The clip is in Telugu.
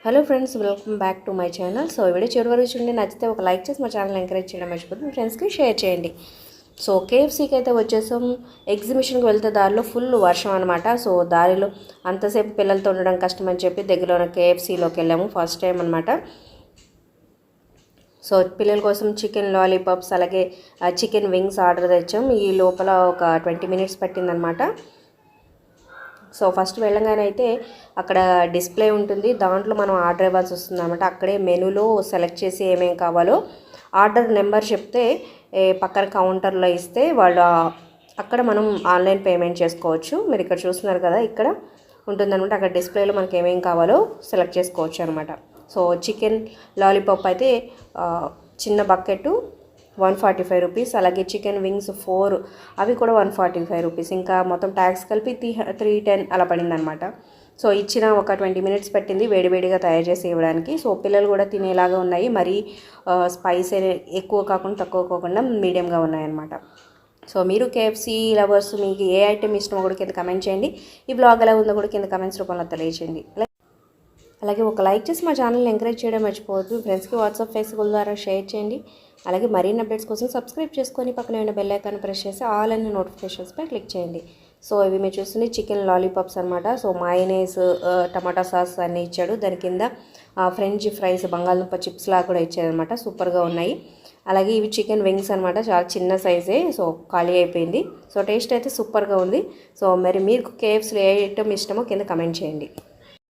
Hello friends, welcome back to my channel. So video చివరి వరకు చూడండి. నచ్చితే ఒక లైక్ చేసి మా ఛానల్ ఎంకరేజ్ చేయడం మర్చిపోతుంది. ఫ్రెండ్స్కి షేర్ చేయండి. సో కేఎఫ్సీకి అయితే వచ్చేసాం. ఎగ్జిబిషన్కి వెళ్తే దారిలో ఫుల్ వర్షం అనమాట. సో దారిలో అంతసేపు పిల్లలతో ఉండడం కష్టం అని చెప్పి దగ్గరలో ఉన్న కేఎఫ్సీలోకి వెళ్ళాము. ఫస్ట్ టైం అనమాట. సో పిల్లల కోసం చికెన్ లాలీపాప్స్ అలాగే చికెన్ వింగ్స్ ఆర్డర్ తెచ్చాం. ఈ లోపల ఒక 20 మినిట్స్ పట్టిందనమాట. సో ఫస్ట్ వెళ్ళగానే అయితే అక్కడ డిస్ప్లే ఉంటుంది. దాంట్లో మనం ఆర్డర్ ఇవ్వాల్సి వస్తుంది అనమాట. అక్కడే మెనూలో సెలెక్ట్ చేసి ఏమేమి కావాలో ఆర్డర్ నెంబర్ చెప్తే పక్కన కౌంటర్లో ఇస్తే వాళ్ళు అక్కడ మనం ఆన్లైన్ పేమెంట్ చేసుకోవచ్చు. మీరు ఇక్కడ చూస్తున్నారు కదా, ఇక్కడ ఉంటుందన్నమాట. అక్కడ డిస్ప్లేలో మనకి ఏమేమి కావాలో సెలెక్ట్ చేసుకోవచ్చు అనమాట. సో చికెన్ లాలీపాప్ అయితే చిన్న బకెట్ 145 రూపీస్, అలాగే చికెన్ వింగ్స్ 4 అవి కూడా 145 రూపీస్, ఇంకా మొత్తం ట్యాక్స్ కలిపి 310 అలా పడిందనమాట. సో ఇచ్చిన ఒక 20 మినిట్స్ పెట్టింది వేడివేడిగా తయారు చేసి ఇవ్వడానికి. సో పిల్లలు కూడా తినేలాగా ఉన్నాయి. మరీ స్పైస్ ఎక్కువ కాకుండా తక్కువ కాకుండా మీడియంగా ఉన్నాయన్నమాట. సో మీరు కేఎఫ్సీ లవర్స్, మీకు ఏ ఐటెం ఇష్టమో కూడా కింద కమెంట్ చేయండి. ఈ బ్లాగ్ ఎలా ఉందో కూడా కింద కమెంట్స్ రూపంలో తెలియజేయండి. అలాగే ఒక లైక్ చేసి మా ఛానల్ని ఎంకరేజ్ చేయడం మర్చిపోవద్దు. ఫ్రెండ్స్కి వాట్సాప్, ఫేస్బుక్ ద్వారా షేర్ చేయండి. అలాగే మరిన్ని అప్డేట్స్ కోసం సబ్స్క్రైబ్ చేసుకొని పక్కన ఉన్న బెల్ ఐకాన్ ప్రెస్ చేసి ఆల్ అనే నోటిఫికేషన్స్పై క్లిక్ చేయండి. సో ఇవి మీరు చూస్తుంది చికెన్ లాలీపాప్స్ అనమాట. సో మయోనైస్, టమాటా సాస్ అన్నీ ఇచ్చాడు. దాని కింద ఫ్రెంచ్ ఫ్రైస్, బంగాళదుంప చిప్స్ లాగా కూడా ఇచ్చారనమాట. సూపర్గా ఉన్నాయి. అలాగే ఇవి చికెన్ వింగ్స్ అనమాట. చాలా చిన్న సైజే. సో ఖాళీ అయిపోయింది. సో టేస్ట్ అయితే సూపర్గా ఉంది. సో మరి మీకు కేఎఫ్సీలో ఏ ఐటమ్ ఇష్టమో కింద కమెంట్ చేయండి.